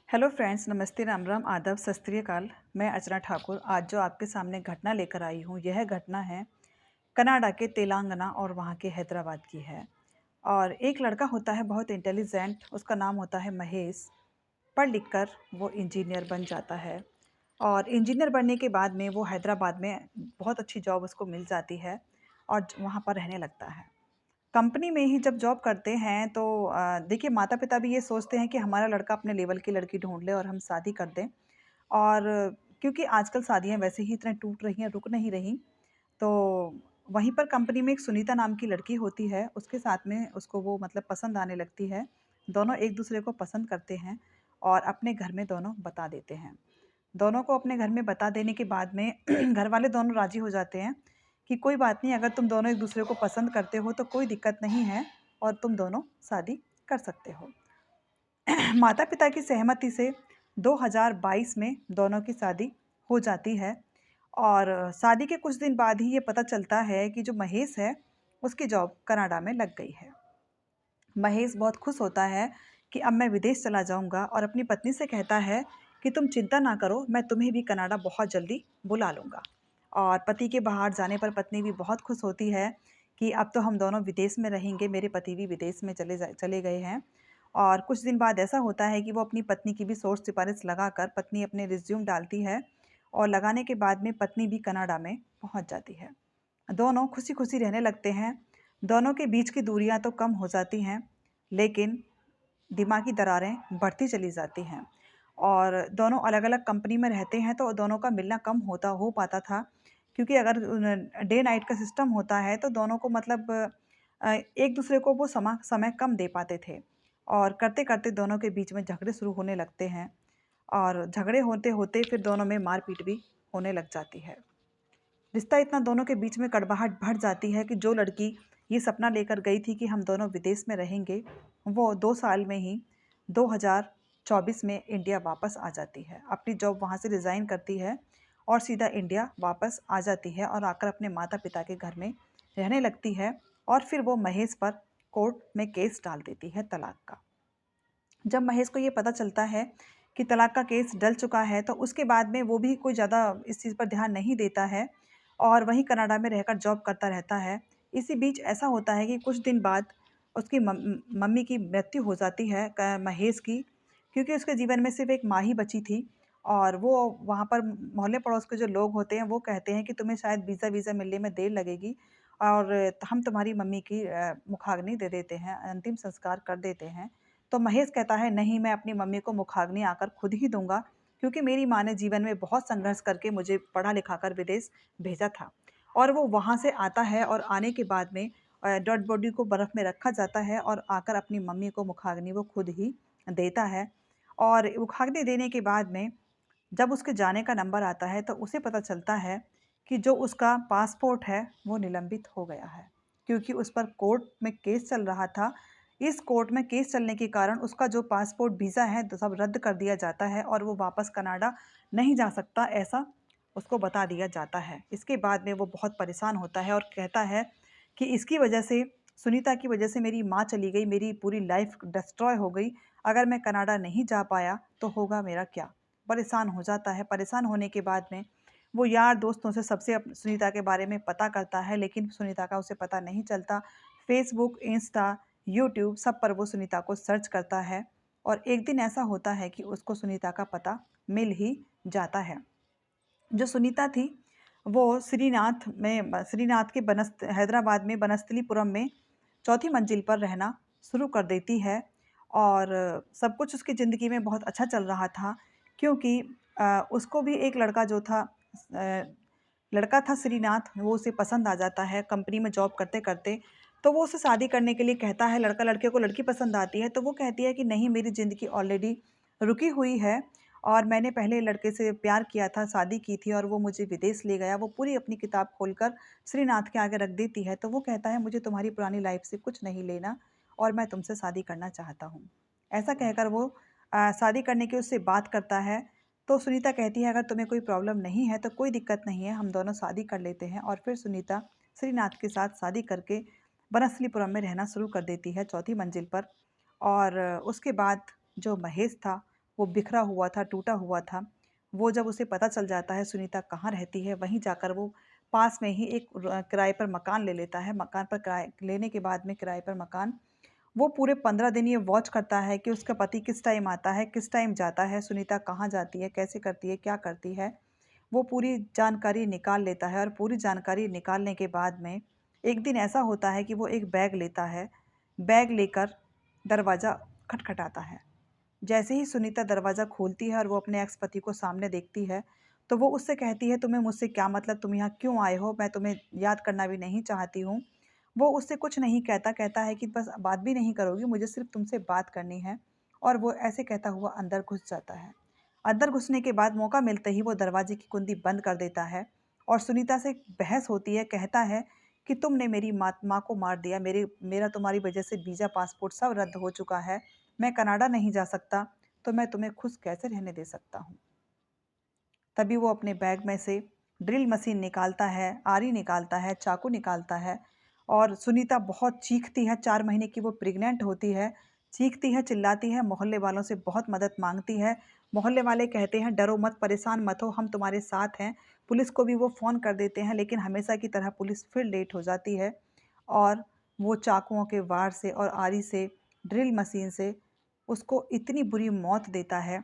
Hello friends, नमस्ते, राम राम, आदाब, सत श्री अकाल। मैं अर्चना ठाकुर आज जो आपके सामने घटना लेकर आई हूँ, यह घटना है कनाडा के तेलंगाना और वहाँ के हैदराबाद की है। और एक लड़का होता है बहुत इंटेलिजेंट, उसका नाम होता है महेश। पढ़ लिख कर वो इंजीनियर बन जाता है और इंजीनियर बनने के बाद में वो हैदराबाद में बहुत अच्छी जॉब उसको मिल जाती है और वहाँ पर रहने लगता है। कंपनी में ही जब जॉब करते हैं तो देखिए, माता पिता भी ये सोचते हैं कि हमारा लड़का अपने लेवल की लड़की ढूंढ ले और हम शादी कर दें। और क्योंकि आजकल शादियां वैसे ही इतने टूट रही हैं, रुक नहीं रही, तो वहीं पर कंपनी में एक सुनीता नाम की लड़की होती है, उसके साथ में उसको वो मतलब पसंद आने लगती है। दोनों एक दूसरे को पसंद करते हैं और अपने घर में दोनों बता देते हैं। दोनों को अपने घर में बता देने के बाद में घर वाले दोनों राज़ी हो जाते हैं कि कोई बात नहीं, अगर तुम दोनों एक दूसरे को पसंद करते हो तो कोई दिक्कत नहीं है और तुम दोनों शादी कर सकते हो। माता-पिता की सहमति से 2022 में दोनों की शादी हो जाती है और शादी के कुछ दिन बाद ही ये पता चलता है कि जो महेश है, उसकी जॉब कनाडा में लग गई है। महेश बहुत खुश होता है कि अब मैं विदेश चला जाऊंगा और अपनी पत्नी से कहता है कि तुम चिंता ना करो, मैं तुम्हें भी कनाडा बहुत जल्दी बुला लूंगा। और पति के बाहर जाने पर पत्नी भी बहुत खुश होती है कि अब तो हम दोनों विदेश में रहेंगे, मेरे पति भी विदेश में चले गए हैं। और कुछ दिन बाद ऐसा होता है कि वो अपनी पत्नी की भी सोच सिफारिश लगाकर पत्नी अपने रिज्यूम डालती है और लगाने के बाद में पत्नी भी कनाडा में पहुंच जाती है। दोनों खुशी खुशी रहने लगते हैं। दोनों के बीच की दूरियां तो कम हो जाती हैं, लेकिन दिमागी दरारें बढ़ती चली जाती हैं। और दोनों अलग-अलग कंपनी में रहते हैं तो दोनों का मिलना कम हो पाता था, क्योंकि अगर डे नाइट का सिस्टम होता है तो दोनों को मतलब एक दूसरे को वो समय कम दे पाते थे और करते-करते दोनों के बीच में झगड़े शुरू होने लगते हैं और झगड़े होते-होते फिर दोनों में मारपीट भी होने लग जाती है। रिश्ता इतना दोनों के बीच में कड़वाहट बढ़ जाती है कि जो लड़की ये सपना लेकर गई थी कि हम दोनों विदेश में रहेंगे, वो 2 साल में ही 2024 में इंडिया वापस आ जाती है। अपनी जॉब वहाँ से रिज़ाइन करती है और सीधा इंडिया वापस आ जाती है और आकर अपने माता-पिता के घर में रहने लगती है और फिर वो महेश पर कोर्ट में केस डाल देती है तलाक का। जब महेश को ये पता चलता है कि तलाक का केस डल चुका है, तो उसके बाद में वो भी कोई ज़्यादा इस चीज़ पर ध्यान नहीं देता है और वहीं कनाडा में रहकर जॉब करता रहता है। इसी बीच ऐसा होता है कि कुछ दिन बाद उसकी मम्मी की मृत्यु हो जाती है, महेश की, क्योंकि उसके जीवन में सिर्फ़ एक माँ ही बची थी। और वो वहाँ पर मोहल्ले पड़ोस के जो लोग होते हैं, वो कहते हैं कि तुम्हें शायद वीज़ा मिलने में देर लगेगी और हम तुम्हारी मम्मी की मुखाग्नि दे देते हैं, अंतिम संस्कार कर देते हैं। तो महेश कहता है, नहीं, मैं अपनी मम्मी को मुखाग्नि आकर खुद ही दूँगा, क्योंकि मेरी माँ ने जीवन में बहुत संघर्ष करके मुझे पढ़ा-लिखा कर विदेश भेजा था। और वो वहाँ से आता है और आने के बाद में डेड बॉडी को बर्फ़ में रखा जाता है और आकर अपनी मम्मी को मुखाग्नि वो खुद ही देता है। और मुखाग्नि देने के बाद में जब उसके जाने का नंबर आता है, तो उसे पता चलता है कि जो उसका पासपोर्ट है, वो निलंबित हो गया है, क्योंकि उस पर कोर्ट में केस चल रहा था। इस कोर्ट में केस चलने के कारण उसका जो पासपोर्ट, वीज़ा है, तो सब रद्द कर दिया जाता है और वो वापस कनाडा नहीं जा सकता, ऐसा उसको बता दिया जाता है। इसके बाद में वो बहुत परेशान होता है और कहता है कि इसकी वजह से, सुनीता की वजह से मेरी माँ चली गई, मेरी पूरी लाइफ़ डिस्ट्रॉय हो गई। अगर मैं कनाडा नहीं जा पाया, तो होगा मेरा क्या? परेशान हो जाता है। परेशान होने के बाद में वो यार दोस्तों से सबसे सुनीता के बारे में पता करता है, लेकिन सुनीता का उसे पता नहीं चलता। फ़ेसबुक, इंस्टा, यूट्यूब सब पर वो सुनीता को सर्च करता है और एक दिन ऐसा होता है कि उसको सुनीता का पता मिल ही जाता है। जो सुनीता थी, वो श्रीनाथ के हैदराबाद में बनस्थलीपुरम में चौथी मंजिल पर रहना शुरू कर देती है और सब कुछ उसकी ज़िंदगी में बहुत अच्छा चल रहा था, क्योंकि उसको भी एक लड़का था श्रीनाथ, वो उसे पसंद आ जाता है कंपनी में जॉब करते-करते। तो वो उससे शादी करने के लिए कहता है, लड़का लड़के को लड़की पसंद आती है, तो वो कहती है कि नहीं, मेरी ज़िंदगी ऑलरेडी रुकी हुई है और मैंने पहले लड़के से प्यार किया था, शादी की थी और वो मुझे विदेश ले गया। वो पूरी अपनी किताब खोलकर श्रीनाथ के आगे रख देती है, तो वो कहता है, मुझे तुम्हारी पुरानी लाइफ़ से कुछ नहीं लेना और मैं तुमसे शादी करना चाहता हूँ। ऐसा कहकर वो शादी करने की उससे बात करता है। तो सुनीता कहती है, अगर तुम्हें कोई प्रॉब्लम नहीं है तो कोई दिक्कत नहीं है, हम दोनों शादी कर लेते हैं। और फिर सुनीता श्रीनाथ के साथ शादी करके बनस्थलीपुरम में रहना शुरू कर देती है चौथी मंजिल पर। और उसके बाद जो महेश था, वो बिखरा हुआ था, टूटा हुआ था। वो जब उसे पता चल जाता है सुनीता कहाँ रहती है, वहीं जाकर वो पास में ही एक किराए पर मकान ले लेता है। मकान पर किराए लेने के बाद में किराए पर मकान वो पूरे 15 दिन ये वॉच करता है कि उसका पति किस टाइम आता है, किस टाइम जाता है, सुनीता कहाँ जाती है, कैसे करती है, क्या करती है। वो पूरी जानकारी निकाल लेता है और पूरी जानकारी निकालने के बाद में एक दिन ऐसा होता है कि वो एक बैग लेता है। बैग लेकर दरवाज़ा खटखटाता है। जैसे ही सुनीता दरवाज़ा खोलती है और वो अपने एक्स पति को सामने देखती है, तो वो उससे कहती है, तुम्हें मुझसे क्या मतलब, तुम यहाँ क्यों आए हो, मैं तुम्हें याद करना भी नहीं चाहती हूँ। वो उससे कुछ नहीं कहता, कहता है कि बस बात भी नहीं करोगी, मुझे सिर्फ तुमसे बात करनी है। और वो ऐसे कहता हुआ अंदर घुस जाता है। अंदर घुसने के बाद मौका मिलते ही वो दरवाजे की कुंडी बंद कर देता है और सुनीता से बहस होती है। कहता है कि तुमने मेरी माँ को मार दिया, मेरा तुम्हारी वजह से वीज़ा पासपोर्ट सब रद्द हो चुका है, मैं कनाडा नहीं जा सकता, तो मैं तुम्हें खुश कैसे रहने दे सकता हूँ। तभी वो अपने बैग में से ड्रिल मशीन निकालता है, आरी निकालता है, चाकू निकालता है और सुनीता बहुत चीखती है। 4 महीने की वो प्रेग्नेंट होती है, चीखती है, चिल्लाती है, मोहल्ले वालों से बहुत मदद मांगती है। मोहल्ले वाले कहते हैं डरो मत, परेशान मत हो, हम तुम्हारे साथ हैं। पुलिस को भी वो फ़ोन कर देते हैं, लेकिन हमेशा की तरह पुलिस फिर लेट हो जाती है और वो चाकुओं के वार से और आरी से, ड्रिल मशीन से उसको इतनी बुरी मौत देता है।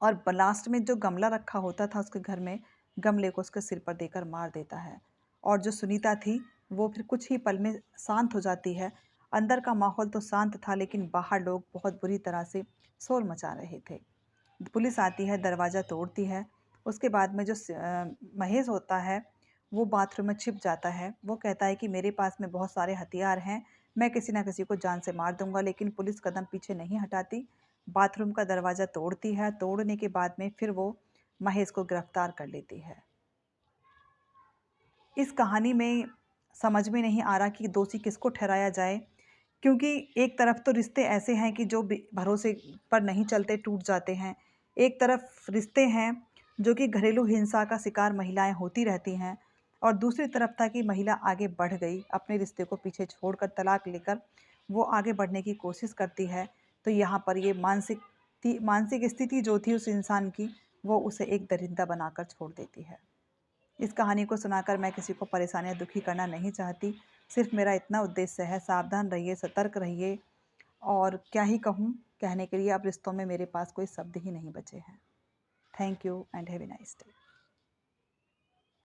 और लास्ट में जो गमला रखा होता था उसके घर में, गमले को उसके सिर पर देकर मार देता है। और जो सुनीता थी वो फिर कुछ ही पल में शांत हो जाती है। अंदर का माहौल तो शांत था, लेकिन बाहर लोग बहुत बुरी तरह से शोर मचा रहे थे। पुलिस आती है, दरवाज़ा तोड़ती है। उसके बाद में जो महेश होता है वो बाथरूम में छिप जाता है। वो कहता है कि मेरे पास में बहुत सारे हथियार हैं, मैं किसी ना किसी को जान से मार दूंगा, लेकिन पुलिस कदम पीछे नहीं हटाती। बाथरूम का दरवाज़ा तोड़ती है। तोड़ने के बाद में फिर वो महेश को गिरफ्तार कर लेती है। इस कहानी में समझ में नहीं आ रहा कि दोषी किसको ठहराया जाए, क्योंकि एक तरफ तो रिश्ते ऐसे हैं कि जो भरोसे पर नहीं चलते, टूट जाते हैं। एक तरफ रिश्ते हैं जो कि घरेलू हिंसा का शिकार महिलाएं होती रहती हैं और दूसरी तरफ था कि महिला आगे बढ़ गई, अपने रिश्ते को पीछे छोड़कर तलाक लेकर वो आगे बढ़ने की कोशिश करती है। तो यहाँ पर ये मानसिक स्थिति जो थी उस इंसान की, वो उसे एक दरिंदा बनाकर छोड़ देती है। इस कहानी को सुनाकर मैं किसी को परेशान या दुखी करना नहीं चाहती। सिर्फ मेरा इतना उद्देश्य है, सावधान रहिए, सतर्क रहिए। और क्या ही कहूँ, कहने के लिए अब रिश्तों में मेरे पास कोई शब्द ही नहीं बचे हैं। Thank you and have a nice day.